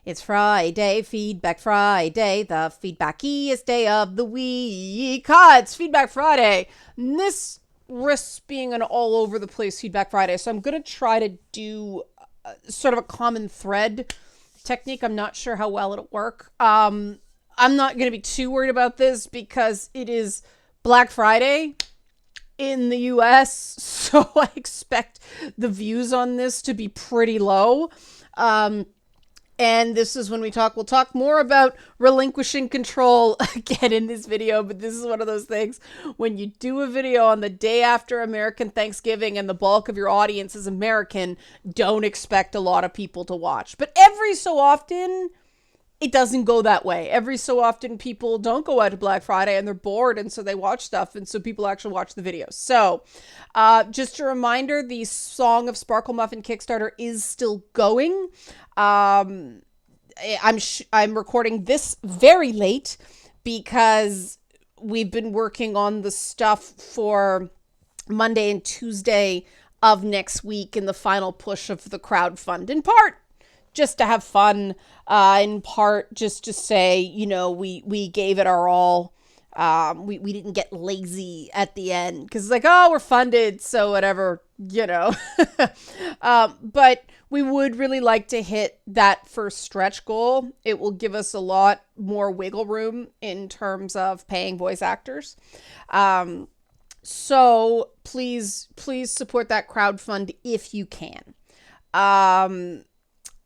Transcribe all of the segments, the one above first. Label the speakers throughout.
Speaker 1: It's Friday, Feedback Friday, the feedbackiest day of the week. It's Feedback Friday. And this risks being an all over the place Feedback Friday, so I'm going to try to do sort of a common thread technique. I'm not sure how well it'll work. I'm not going to be too worried about this because it is Black Friday in the US, so I expect the views on this to be pretty low. And this is when we'll talk more about relinquishing control again in this video, but this is one of those things when you do a video on the day after American Thanksgiving and the bulk of your audience is American, don't expect a lot of people to watch. But every so often, it doesn't go that way. Every so often, people don't go out to Black Friday and they're bored, and so they watch stuff, and so people actually watch the videos. So, just a reminder, the Song of Sparkle Muffin Kickstarter is still going. I'm recording this very late because we've been working on the stuff for Monday and Tuesday of next week in the final push of the crowdfund, in part just to have fun, in part just to say, we gave it our all. We didn't get lazy at the end because it's like, oh, we're funded, so whatever, but we would really like to hit that first stretch goal. It will give us a lot more wiggle room in terms of paying voice actors. So please support that crowdfund if you can.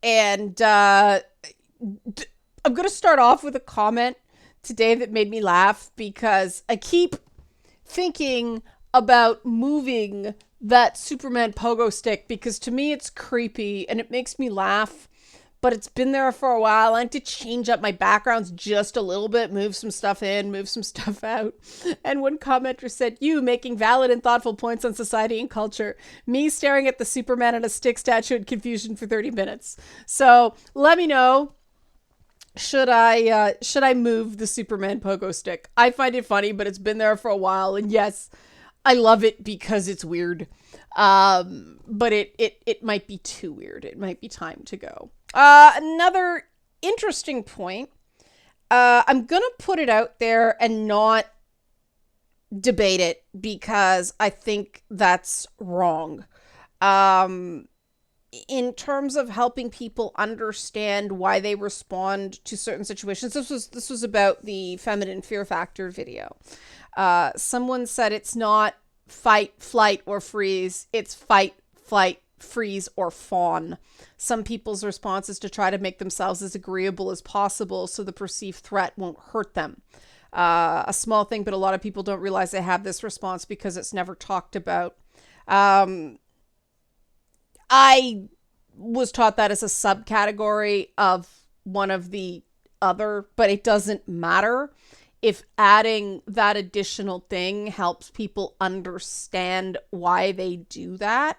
Speaker 1: And I'm going to start off with a comment today that made me laugh because I keep thinking about moving that Superman pogo stick because to me it's creepy and it makes me laugh, but it's been there for a while. I like to change up my backgrounds just a little bit, move some stuff in, move some stuff out. And one commenter said, you making valid and thoughtful points on society and culture, me staring at the Superman and a stick statue in confusion for 30 minutes. So let me know, should I move the Superman pogo stick? I find it funny, but it's been there for a while, and yes, I love it because it's weird. But it might be too weird. It might be time to go. Another interesting point. I'm going to put it out there and not debate it because I think that's wrong. In terms of helping people understand why they respond to certain situations, this was about the feminine fear factor video. Someone said it's not fight, flight, or freeze. It's fight, flight, freeze, or fawn. Some people's response is to try to make themselves as agreeable as possible so the perceived threat won't hurt them. A small thing, but a lot of people don't realize they have this response because it's never talked about. I was taught that as a subcategory of one of the other, but it doesn't matter. If adding that additional thing helps people understand why they do that,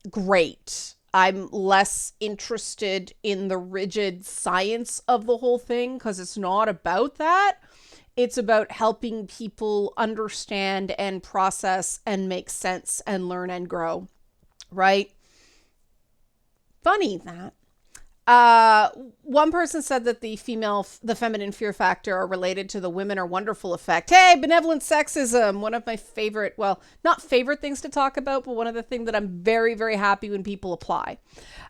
Speaker 1: great. I'm less interested in the rigid science of the whole thing because it's not about that. It's about helping people understand and process and make sense and learn and grow, right? Funny that. One person said that the feminine fear factor are related to the women are wonderful effect. Hey, benevolent sexism. One of my favorite, well, not favorite things to talk about, but one of the things that I'm very, very happy when people apply.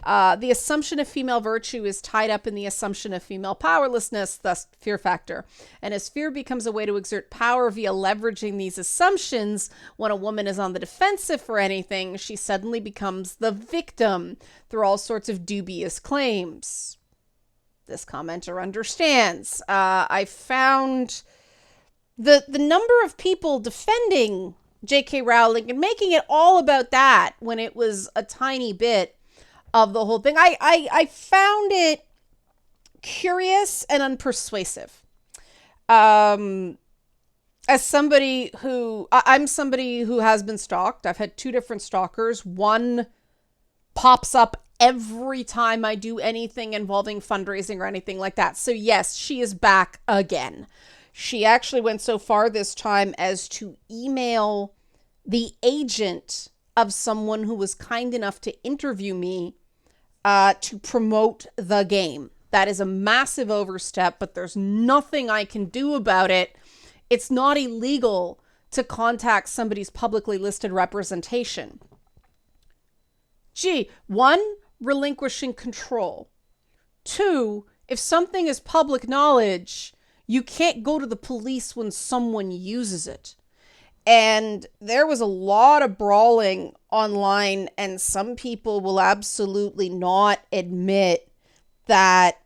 Speaker 1: The assumption of female virtue is tied up in the assumption of female powerlessness, thus fear factor. And as fear becomes a way to exert power via leveraging these assumptions, when a woman is on the defensive for anything, she suddenly becomes the victim through all sorts of dubious claims. This commenter understands. I found the number of people defending J.K. Rowling and making it all about that when it was a tiny bit of the whole thing. I found it curious and unpersuasive. As somebody I'm somebody who has been stalked. I've had two different stalkers. One pops up every time I do anything involving fundraising or anything like that. So yes, she is back again. She actually went so far this time as to email the agent of someone who was kind enough to interview me to promote the game. That is a massive overstep, but there's nothing I can do about it. It's not illegal to contact somebody's publicly listed representation. Gee, one, relinquishing control. Two, if something is public knowledge, you can't go to the police when someone uses it. And there was a lot of brawling online, and some people will absolutely not admit that,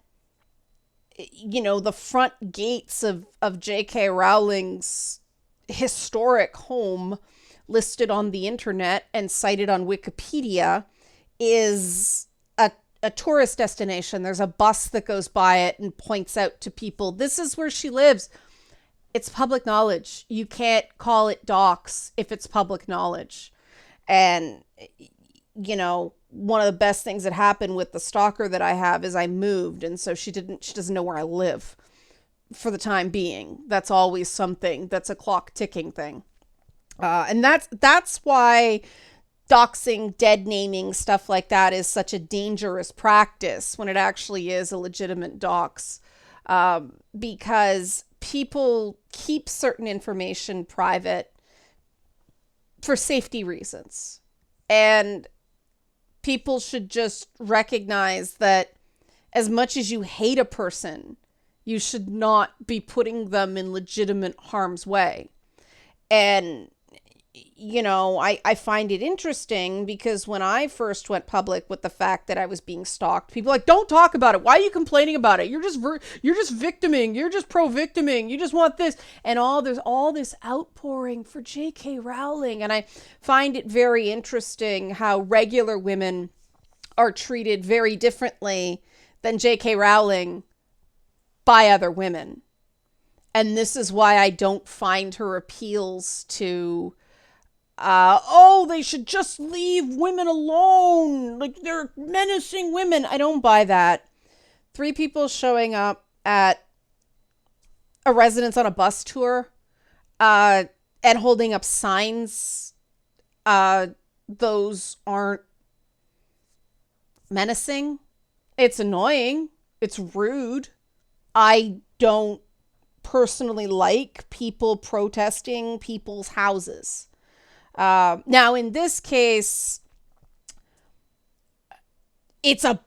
Speaker 1: the front gates of J.K. Rowling's historic home listed on the internet and cited on Wikipedia is a tourist destination. There's a bus that goes by it and points out to people, this is where she lives. It's public knowledge. You can't call it dox if it's public knowledge. And, one of the best things that happened with the stalker that I have is I moved. And so she doesn't know where I live for the time being. That's always something. That's a clock ticking thing. And that's why doxing, dead naming, stuff like that is such a dangerous practice when it actually is a legitimate dox. Because people keep certain information private for safety reasons. And people should just recognize that as much as you hate a person, you should not be putting them in legitimate harm's way. And I find it interesting because when I first went public with the fact that I was being stalked, people were like, don't talk about it. Why are you complaining about it? You're just victiming. You're just pro-victiming. You just want this. And there's all this outpouring for J.K. Rowling. And I find it very interesting how regular women are treated very differently than J.K. Rowling by other women. And this is why I don't find her appeals to they should just leave women alone. Like, they're menacing women. I don't buy that. 3 people showing up at a residence on a bus tour, and holding up signs. Those aren't menacing. It's annoying. It's rude. I don't personally like people protesting people's houses. Now in this case, it's a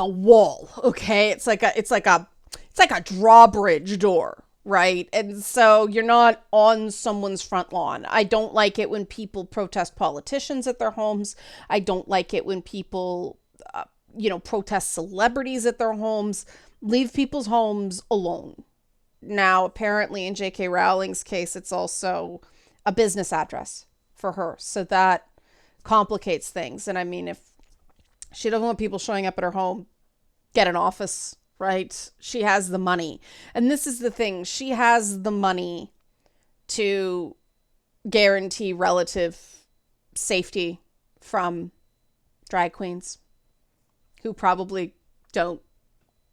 Speaker 1: wall, okay? It's like a drawbridge door, right? And so you're not on someone's front lawn. I don't like it when people protest politicians at their homes. I don't like it when people, protest celebrities at their homes. Leave people's homes alone. Now, apparently in J.K. Rowling's case, it's also a business address for her. So that complicates things. And I mean, if she doesn't want people showing up at her home, get an office, right? She has the money. And this is the thing. She has the money to guarantee relative safety from drag queens who probably don't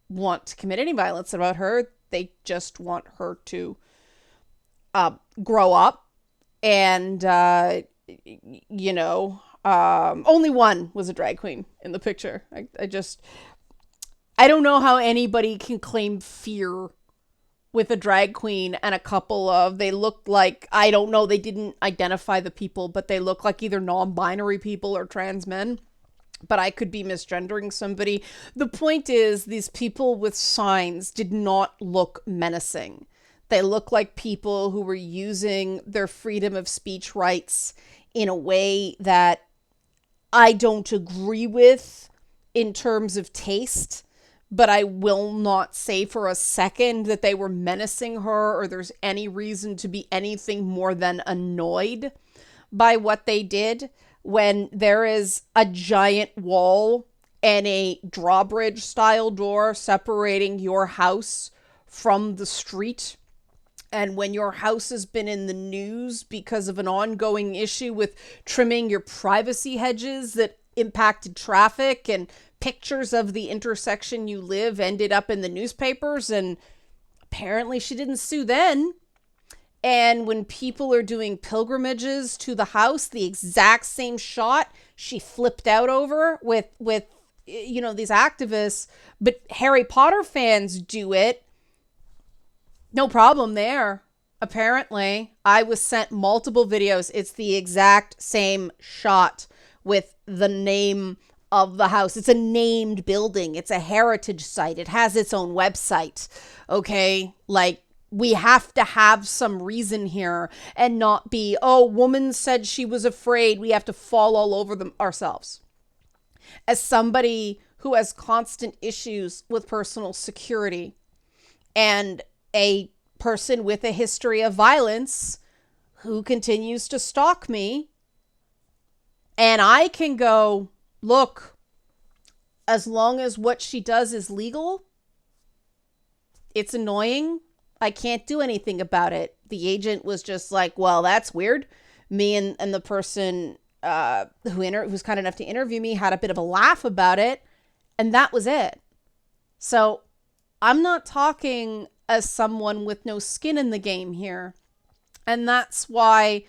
Speaker 1: want to commit any violence about her. They just want her to grow up. And, only one was a drag queen in the picture. I don't know how anybody can claim fear with a drag queen and a couple of, they looked like, I don't know, they didn't identify the people, but they look like either non-binary people or trans men. But I could be misgendering somebody. The point is, these people with signs did not look menacing. They look like people who were using their freedom of speech rights in a way that I don't agree with in terms of taste, but I will not say for a second that they were menacing her or there's any reason to be anything more than annoyed by what they did when there is a giant wall and a drawbridge style door separating your house from the street. And when your house has been in the news because of an ongoing issue with trimming your privacy hedges that impacted traffic, and pictures of the intersection you live ended up in the newspapers, and apparently she didn't sue then. And when people are doing pilgrimages to the house, the exact same shot she flipped out over with these activists, but Harry Potter fans do it. No problem there. Apparently, I was sent multiple videos. It's the exact same shot with the name of the house. It's a named building. It's a heritage site. It has its own website. Okay? Like, we have to have some reason here and not be, oh, woman said she was afraid. We have to fall all over them ourselves. As somebody who has constant issues with personal security and a person with a history of violence who continues to stalk me, and I can go, look, as long as what she does is legal, it's annoying. I can't do anything about it. The agent was just like, well, that's weird. Me and the person who's kind enough to interview me had a bit of a laugh about it, and that was it. So I'm not talking as someone with no skin in the game here. And that's why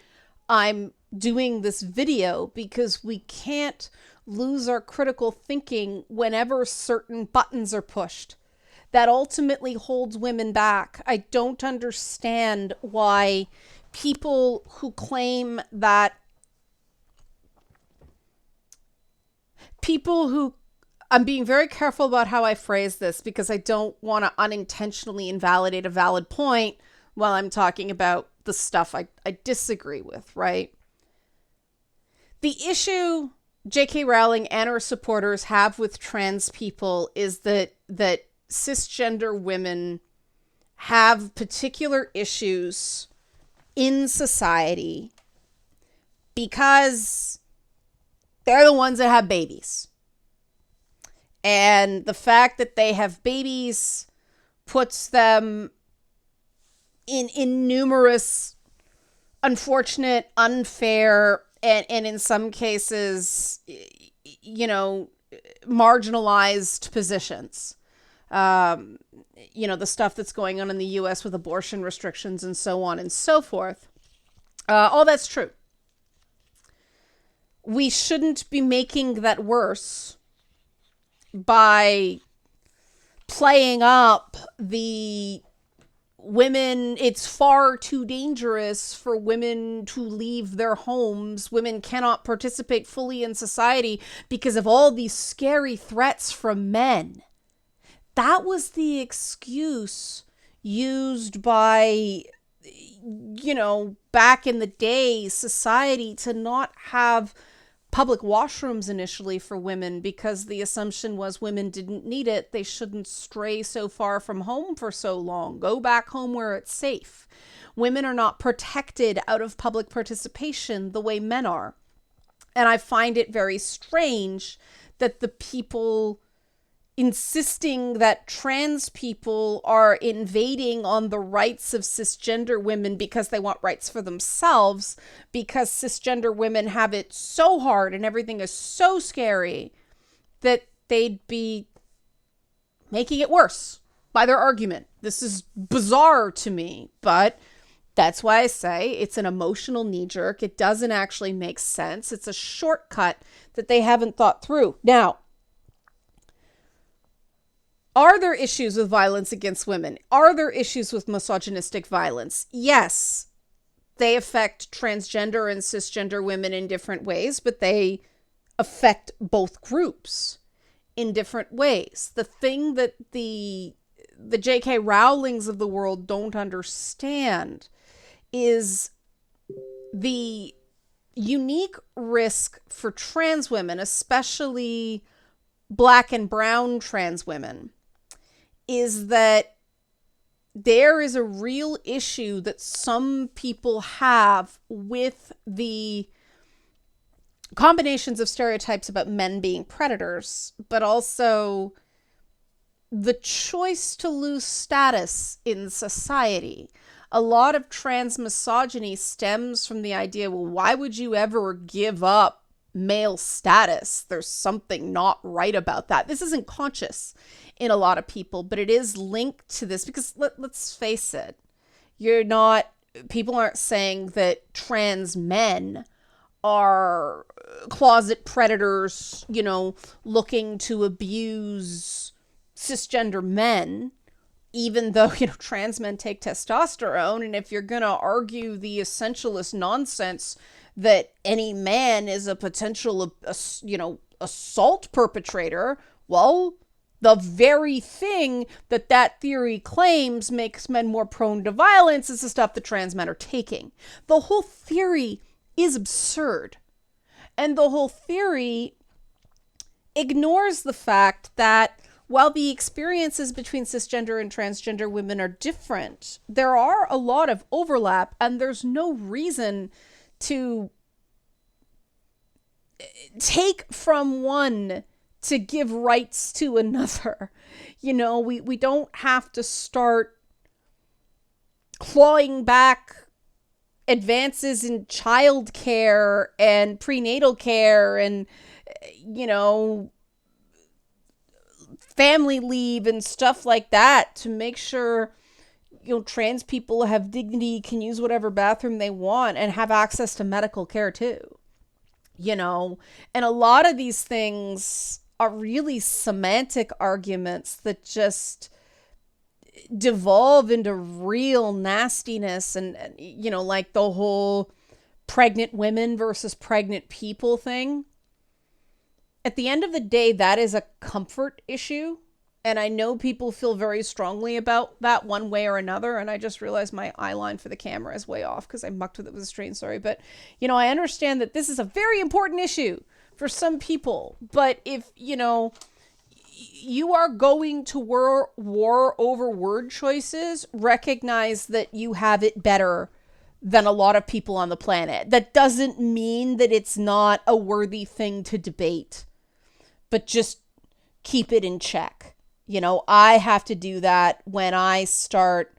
Speaker 1: I'm doing this video, because we can't lose our critical thinking whenever certain buttons are pushed. That ultimately holds women back. I don't understand why people who claim that I'm being very careful about how I phrase this, because I don't want to unintentionally invalidate a valid point while I'm talking about the stuff I disagree with, right? The issue J.K. Rowling and her supporters have with trans people is that cisgender women have particular issues in society because they're the ones that have babies. And the fact that they have babies puts them in numerous unfortunate, unfair, and in some cases, marginalized positions. The stuff that's going on in the U.S. with abortion restrictions and so on and so forth. All that's true. We shouldn't be making that worse by playing up the women. It's far too dangerous for women to leave their homes. Women cannot participate fully in society because of all these scary threats from men. That was the excuse used by, back in the day, society to not have public washrooms initially for women, because the assumption was women didn't need it. They shouldn't stray so far from home for so long. Go back home where it's safe. Women are not protected out of public participation the way men are. And I find it very strange that the people insisting that trans people are invading on the rights of cisgender women because they want rights for themselves, because cisgender women have it so hard and everything is so scary, that they'd be making it worse by their argument. This is bizarre to me, but that's why I say it's an emotional knee-jerk. It doesn't actually make sense. It's a shortcut that they haven't thought through. Now, are there issues with violence against women? Are there issues with misogynistic violence? Yes, they affect transgender and cisgender women in different ways, but they affect both groups in different ways. The thing that the J.K. Rowlings of the world don't understand is the unique risk for trans women, especially Black and brown trans women, is that there is a real issue that some people have with the combinations of stereotypes about men being predators, but also the choice to lose status in society. A lot of trans misogyny stems from the idea, well, why would you ever give up male status? There's something not right about that. This isn't conscious in a lot of people, but it is linked to this, because let's face it, people aren't saying that trans men are closet predators, looking to abuse cisgender men, even though, trans men take testosterone. And if you're going to argue the essentialist nonsense that any man is a potential, assault perpetrator, well, the very thing that theory claims makes men more prone to violence is the stuff that trans men are taking. The whole theory is absurd. And the whole theory ignores the fact that while the experiences between cisgender and transgender women are different, there are a lot of overlap, and there's no reason to take from one to give rights to another. We don't have to start clawing back advances in childcare and prenatal care and, family leave and stuff like that to make sure, trans people have dignity, can use whatever bathroom they want, and have access to medical care too. And a lot of these things are really semantic arguments that just devolve into real nastiness and like the whole pregnant women versus pregnant people thing. At the end of the day, that is a comfort issue. And I know people feel very strongly about that one way or another. And I just realized my eye line for the camera is way off because I mucked with it with a strain. Sorry. But, I understand that this is a very important issue for some people. But if, you are going to war over word choices, recognize that you have it better than a lot of people on the planet. That doesn't mean that it's not a worthy thing to debate, but just keep it in check. I have to do that when I start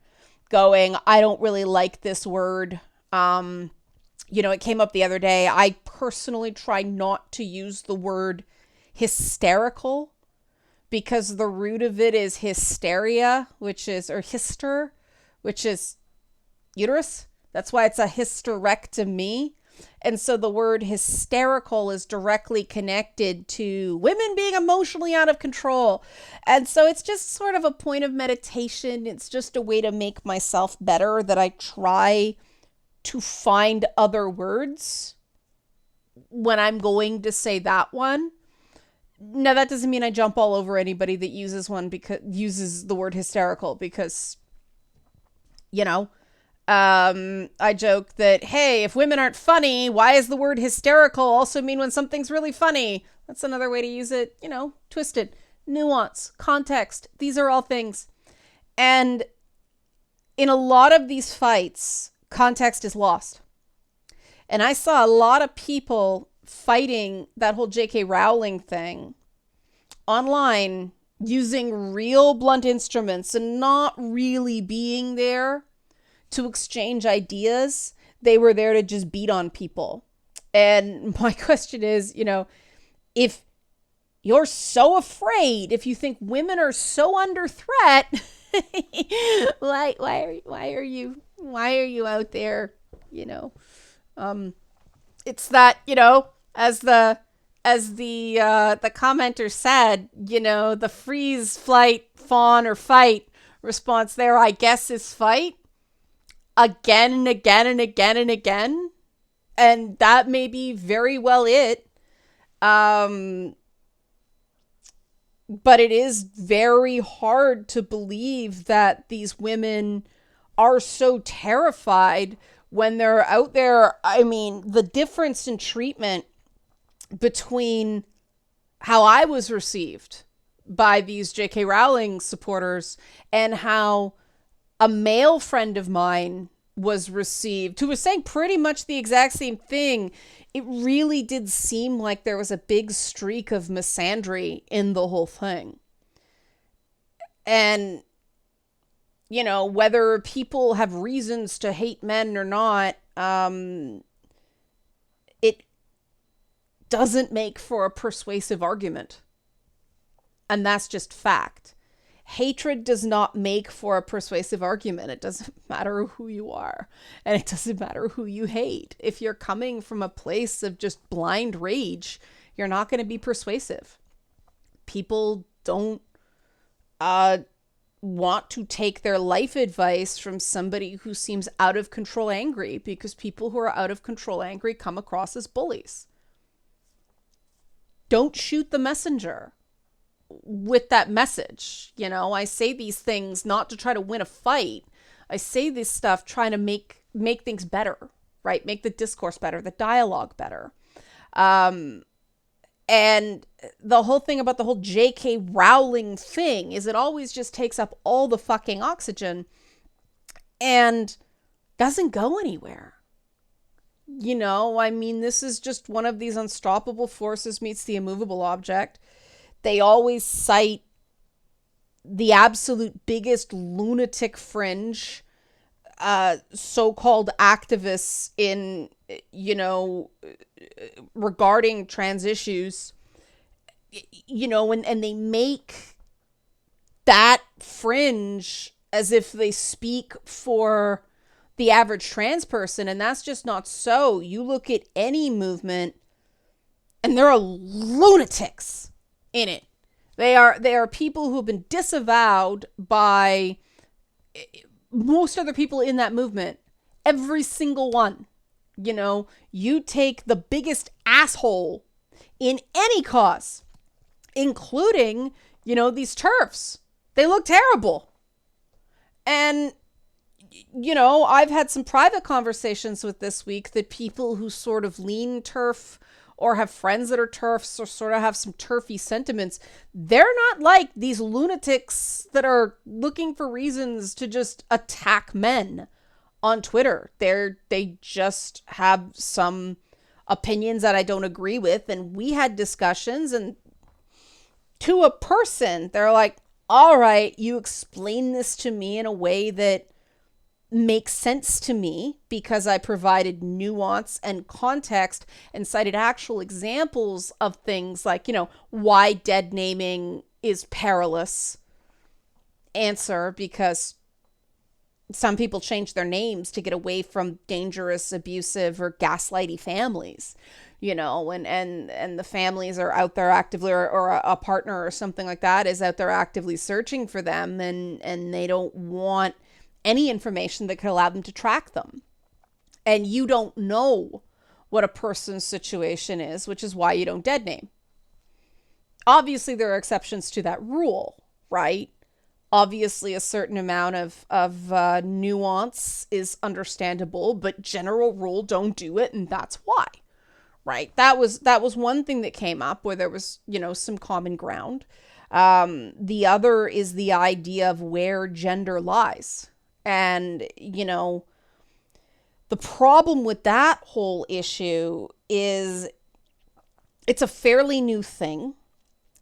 Speaker 1: going, I don't really like this word. It came up the other day. I personally try not to use the word hysterical because the root of it is hysteria, or hyster, which is uterus. That's why it's a hysterectomy. And so the word hysterical is directly connected to women being emotionally out of control. And so it's just sort of a point of meditation. It's just a way to make myself better that I try to find other words when I'm going to say that one. Now, that doesn't mean I jump all over anybody that uses the word hysterical because, I joke that, hey, if women aren't funny, why is the word hysterical also mean when something's really funny? That's another way to use it, twisted. Nuance, context, these are all things. And in a lot of these fights, context is lost. And I saw a lot of people fighting that whole J.K. Rowling thing online using real blunt instruments and not really being there to exchange ideas. They were there to just beat on people. And my question is, if you're so afraid, if you think women are so under threat, why are you out there, it's that, as the commenter said, the freeze, flight, fawn, or fight response there, I guess, is fight again and again and again and again. And that may be very well it. But it is very hard to believe that these women are so terrified when they're out there. I mean, the difference in treatment between how I was received by these J.K. Rowling supporters and how a male friend of mine was received, who was saying pretty much the exact same thing. It really did seem like there was a big streak of misandry in the whole thing. And, whether people have reasons to hate men or not, it doesn't make for a persuasive argument. And that's just fact. Hatred does not make for a persuasive argument. It doesn't matter who you are, and it doesn't matter who you hate. If you're coming from a place of just blind rage, you're not going to be persuasive. People don't want to take their life advice from somebody who seems out of control angry, because people who are out of control angry come across as bullies. Don't shoot the messenger with that message. You know, I say these things not to try to win a fight. I say this stuff trying to make things better, right? Make the discourse better, the dialogue better. And the whole thing about the whole J.K. Rowling thing is it always just takes up all the fucking oxygen and doesn't go anywhere. You know, I mean, this is just one of these unstoppable forces meets the immovable object. They always cite the absolute biggest lunatic fringe, so-called activists in, you know, regarding trans issues, you know, and they make that fringe as if they speak for the average trans person, and that's just not so. You look at any movement, and there are lunatics in it. They are people who have been disavowed by most other people in that movement. Every single one. You know, you take the biggest asshole in any cause, including, you know, these TERFs. They look terrible. And, you know, I've had some private conversations with this week that people who sort of lean TERF or have friends that are TERFs or sort of have some TERFy sentiments, they're not like these lunatics that are looking for reasons to just attack men on Twitter. They just have some opinions that I don't agree with, and we had discussions, and to a person, they're like, all right, you explain this to me in a way that makes sense to me because I provided nuance and context and cited actual examples of things like, you know, why dead naming is perilous. Answer, because some people change their names to get away from dangerous, abusive, or gaslighty families, you know, and the families are out there actively, or a partner or something like that is out there actively searching for them, and they don't want any information that could allow them to track them. And you don't know what a person's situation is, which is why you don't dead name. Obviously, there are exceptions to that rule, right? Obviously, a certain amount of nuance is understandable, but general rule, don't do it, and that's why, right? That was one thing that came up where there was, you know, some common ground. The other is the idea of where gender lies. And, you know, the problem with that whole issue is it's a fairly new thing,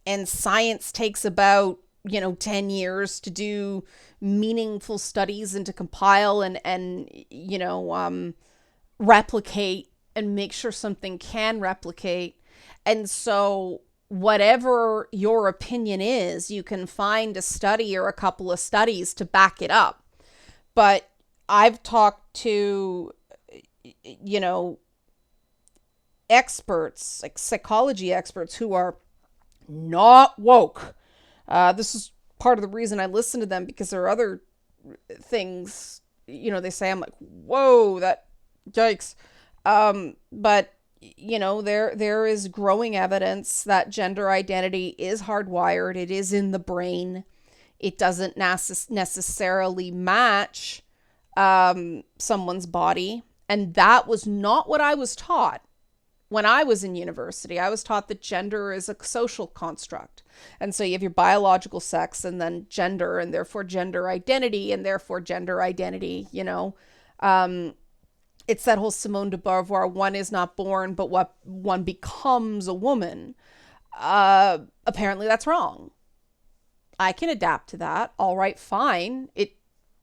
Speaker 1: and science takes about, you know, 10 years to do meaningful studies and to compile and you know, replicate and make sure something can replicate. And so whatever your opinion is, you can find a study or a couple of studies to back it up. But I've talked to, you know, experts, like psychology experts who are not woke. This is part of the reason I listen to them, because there are other things, you know, they say, I'm like, whoa, that yikes. But, you know, there is growing evidence that gender identity is hardwired. It is in the brain. It doesn't necessarily match someone's body. And that was not what I was taught when I was in university. I was taught that gender is a social construct. And so you have your biological sex and then gender, and therefore gender identity, and therefore gender identity, you know. It's that whole Simone de Beauvoir, one is not born, but what one becomes a woman. Apparently that's wrong. I can adapt to that. All right, fine. It,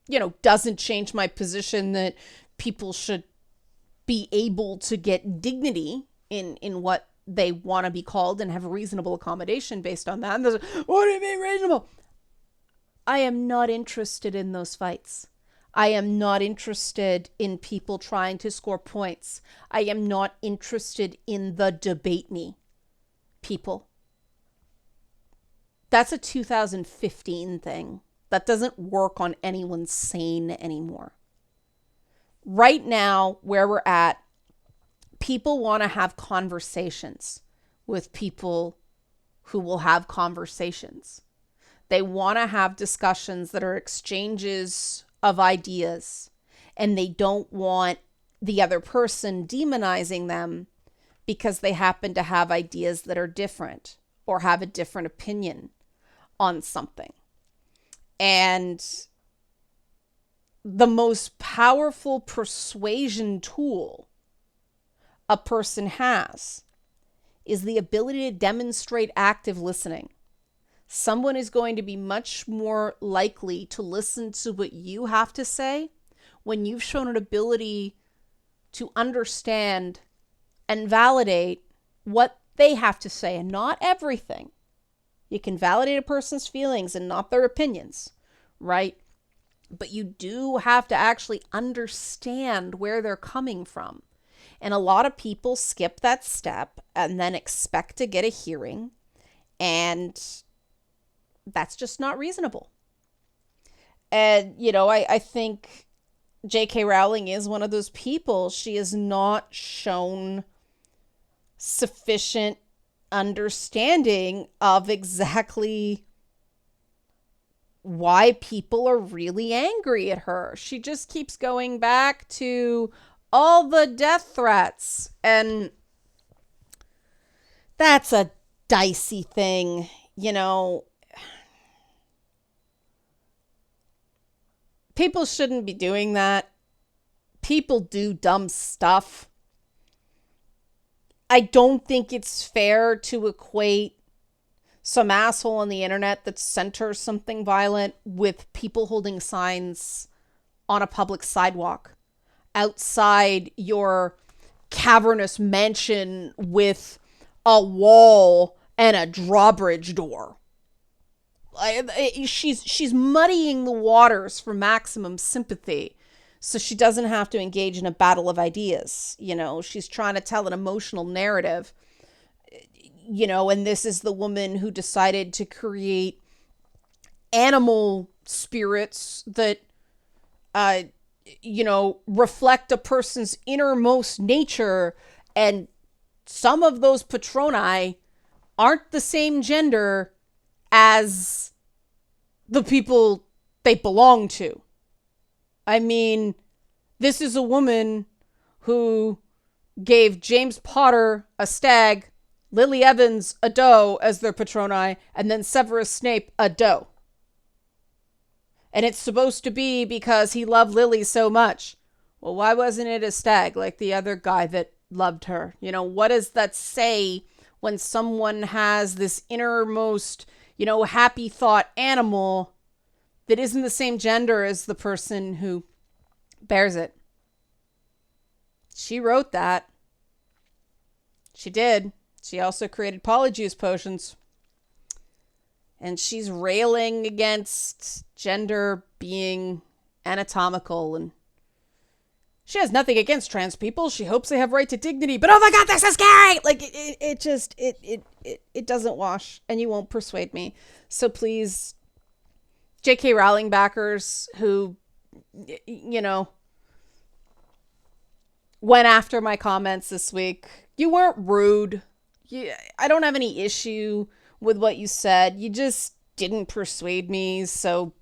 Speaker 1: you know, doesn't change my position that people should be able to get dignity in what they want to be called and have reasonable accommodation based on that. And what do you mean reasonable? I am not interested in those fights. I am not interested in people trying to score points. I am not interested in the debate me people. That's a 2015 thing. That doesn't work on anyone sane anymore. Right now, where we're at, people want to have conversations with people who will have conversations. They want to have discussions that are exchanges of ideas, and they don't want the other person demonizing them because they happen to have ideas that are different or have a different opinion on something. And the most powerful persuasion tool a person has is the ability to demonstrate active listening. Someone is going to be much more likely to listen to what you have to say when you've shown an ability to understand and validate what they have to say, and not everything. You can validate a person's feelings and not their opinions, right? But you do have to actually understand where they're coming from. And a lot of people skip that step and then expect to get a hearing, and that's just not reasonable. And, I think J.K. Rowling is one of those people. She has not shown sufficient understanding of exactly why people are really angry at her. She just keeps going back to all the death threats, and that's a dicey thing, People shouldn't be doing that. People do dumb stuff. I don't think it's fair to equate some asshole on the internet that centers something violent with people holding signs on a public sidewalk outside your cavernous mansion with a wall and a drawbridge door. She's muddying the waters for maximum sympathy, so she doesn't have to engage in a battle of ideas. She's trying to tell an emotional narrative, and this is the woman who decided to create animal spirits that, reflect a person's innermost nature, and some of those patroni aren't the same gender as the people they belong to. I mean, this is a woman who gave James Potter a stag, Lily Evans a doe as their patroni, and then Severus Snape a doe. And it's supposed to be because he loved Lily so much. Well, why wasn't it a stag like the other guy that loved her? What does that say when someone has this innermost, happy thought animal that isn't the same gender as the person who bears it? She wrote that. She did. She also created polyjuice potions. And she's railing against gender being anatomical, and she has nothing against trans people. She hopes they have right to dignity, but oh my god, this is scary! It doesn't wash, and you won't persuade me. So please, J.K. Rowling backers who, went after my comments this week, you weren't rude. I don't have any issue with what you said. You just didn't persuade me, so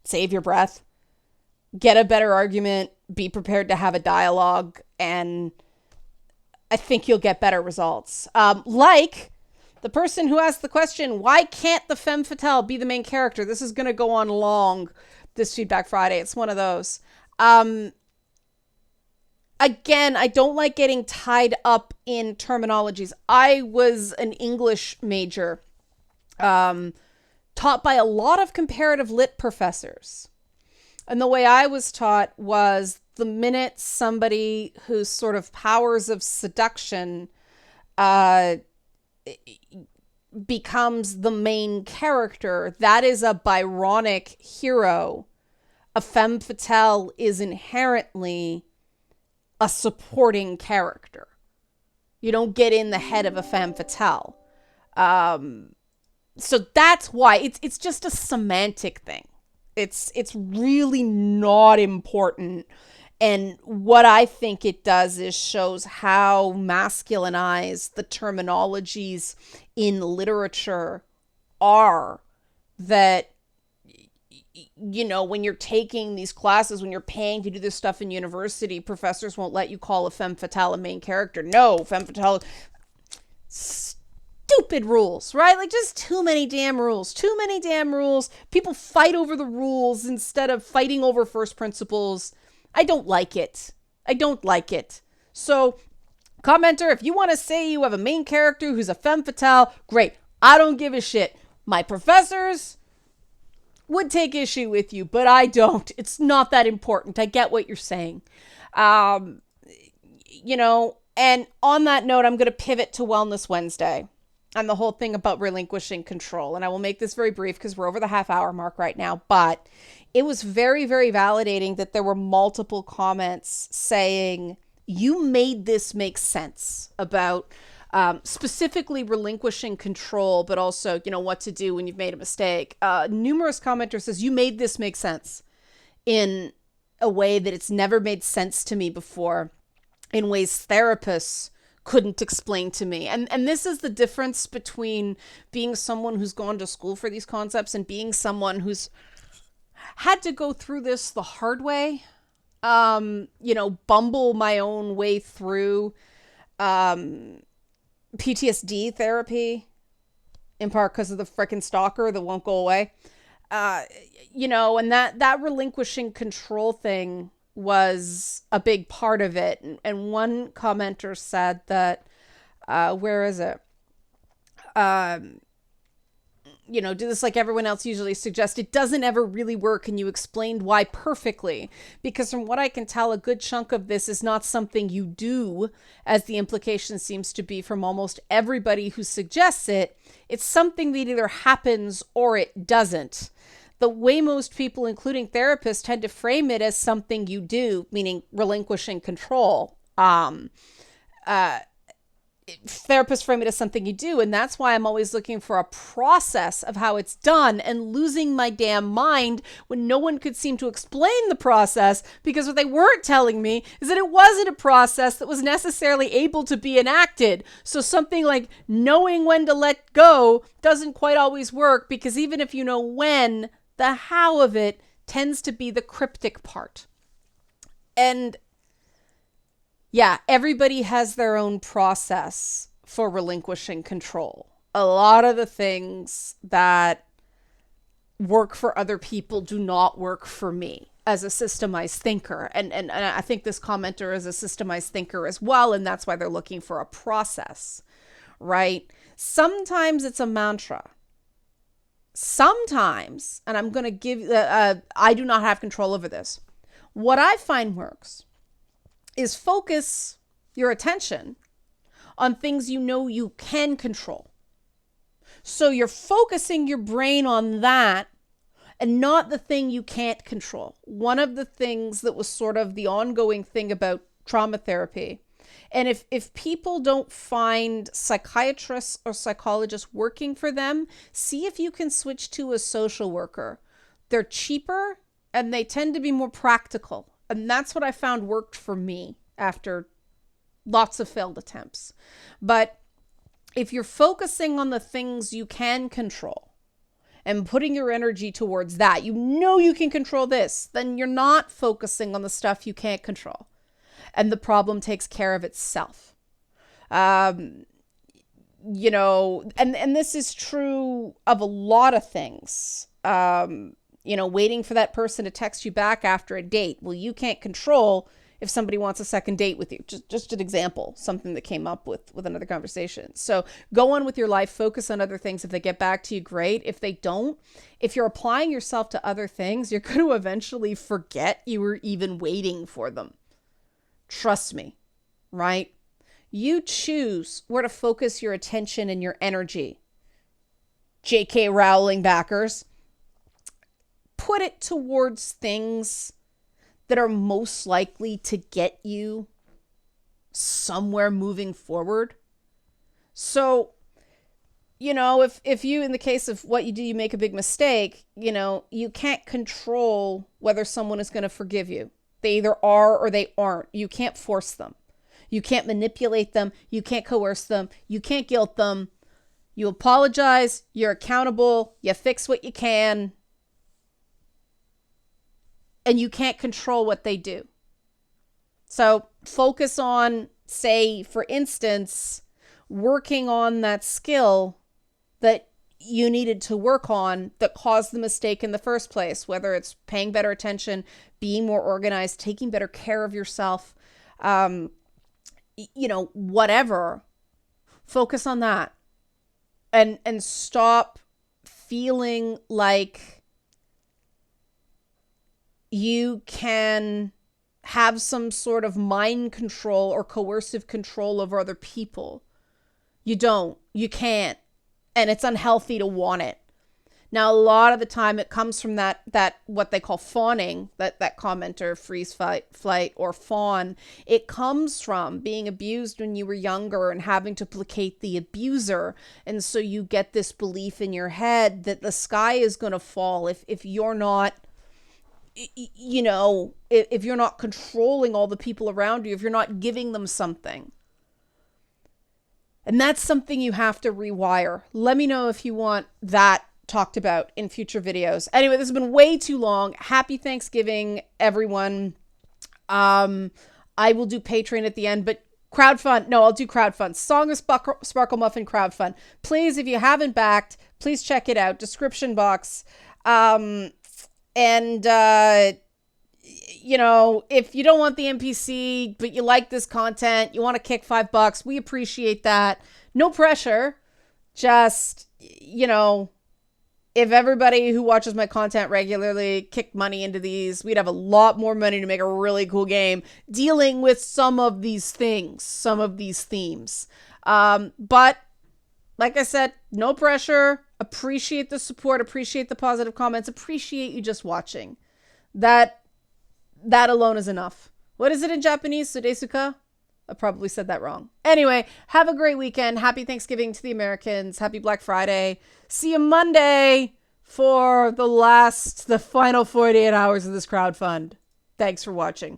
Speaker 1: save your breath. Get a better argument. Be prepared to have a dialogue, and I think you'll get better results. Like the person who asked the question, why can't the femme fatale be the main character? This is going to go on long, this Feedback Friday. It's one of those. Again, I don't like getting tied up in terminologies. I was an English major, taught by a lot of comparative lit professors. And the way I was taught was the minute somebody whose sort of powers of seduction becomes the main character, that is a Byronic hero. A femme fatale is inherently a supporting character. You don't get in the head of a femme fatale. So that's why it's just a semantic thing. It's really not important. And what I think it does is shows how masculinized the terminologies in literature are. That, when you're taking these classes, when you're paying to do this stuff in university, professors won't let you call a femme fatale a main character. No, femme fatale. Stupid rules, right? Like, just too many damn rules. Too many damn rules. People fight over the rules instead of fighting over first principles. I don't like it. I don't like it. So, commenter, if you want to say you have a main character who's a femme fatale, great. I don't give a shit. My professors would take issue with you, but I don't. It's not that important. I get what you're saying. And on that note, I'm going to pivot to Wellness Wednesday and the whole thing about relinquishing control. And I will make this very brief because we're over the half-hour mark right now. But it was very, very validating that there were multiple comments saying, you made this make sense about specifically relinquishing control, but also, what to do when you've made a mistake. Numerous commenters says, you made this make sense in a way that it's never made sense to me before, in ways therapists couldn't explain to me. And this is the difference between being someone who's gone to school for these concepts and being someone who's had to go through this the hard way, bumble my own way through PTSD therapy, in part because of the frickin' stalker that won't go away. And that relinquishing control thing was a big part of it. And one commenter said that, where is it? Do this like everyone else usually suggests. It doesn't ever really work, and you explained why perfectly. Because from what I can tell, a good chunk of this is not something you do, as the implication seems to be from almost everybody who suggests it. It's something that either happens or it doesn't. The way most people, including therapists, tend to frame it as something you do, meaning relinquishing control. Therapists frame it as something you do, and that's why I'm always looking for a process of how it's done and losing my damn mind when no one could seem to explain the process, because what they weren't telling me is that it wasn't a process that was necessarily able to be enacted. So something like knowing when to let go doesn't quite always work, because even if you know when, the how of it tends to be the cryptic part. And yeah, everybody has their own process for relinquishing control. A lot of the things that work for other people do not work for me as a systemized thinker. And I think this commenter is a systemized thinker as well, and that's why they're looking for a process, right? Sometimes it's a mantra. Sometimes, and I'm going to give, I do not have control over this. What I find works is focus your attention on things you can control. So you're focusing your brain on that and not the thing you can't control. One of the things that was sort of the ongoing thing about trauma therapy, and if people don't find psychiatrists or psychologists working for them, see if you can switch to a social worker. They're cheaper and they tend to be more practical. And that's what I found worked for me after lots of failed attempts. But if you're focusing on the things you can control and putting your energy towards that, you can control this, then you're not focusing on the stuff you can't control. And the problem takes care of itself. And this is true of a lot of things. Waiting for that person to text you back after a date. Well, you can't control if somebody wants a second date with you. Just an example, something that came up with another conversation. So go on with your life, focus on other things. If they get back to you, great. If they don't, if you're applying yourself to other things, you're going to eventually forget you were even waiting for them. Trust me, right? You choose where to focus your attention and your energy. J.K. Rowling backers, put it towards things that are most likely to get you somewhere moving forward. So, if you, in the case of what you do, you make a big mistake, you can't control whether someone is going to forgive you. They either are or they aren't. You can't force them. You can't manipulate them. You can't coerce them. You can't guilt them. You apologize. You're accountable. You fix what you can. And you can't control what they do. So focus on, say, for instance, working on that skill that you needed to work on that caused the mistake in the first place, whether it's paying better attention, being more organized, taking better care of yourself, whatever. Focus on that and stop feeling like you can have some sort of mind control or coercive control over other people. You don't. You can't. And it's unhealthy to want it. Now, a lot of the time it comes from that what they call fawning, that commenter, freeze, fight, flight, or fawn. It comes from being abused when you were younger and having to placate the abuser. And so you get this belief in your head that the sky is going to fall if you're not, if you're not controlling all the people around you, if you're not giving them something. And that's something you have to rewire. Let me know if you want that talked about in future videos. Anyway, this has been way too long. Happy Thanksgiving, everyone. I will do Patreon at the end, but crowdfund. No, I'll do crowdfund. Song of Sparkle Muffin crowdfund. Please, if you haven't backed, please check it out. Description box. If you don't want the NPC, but you like this content, you want to kick $5, we appreciate that. No pressure. Just, if everybody who watches my content regularly kicked money into these, we'd have a lot more money to make a really cool game dealing with some of these things, some of these themes. But like I said, no pressure. Appreciate the support. Appreciate the positive comments. Appreciate you just watching. That alone is enough. What is it in Japanese? Sudesuka? I probably said that wrong. Anyway, have a great weekend. Happy Thanksgiving to the Americans. Happy Black Friday. See you Monday for the final 48 hours of this crowdfund. Thanks for watching.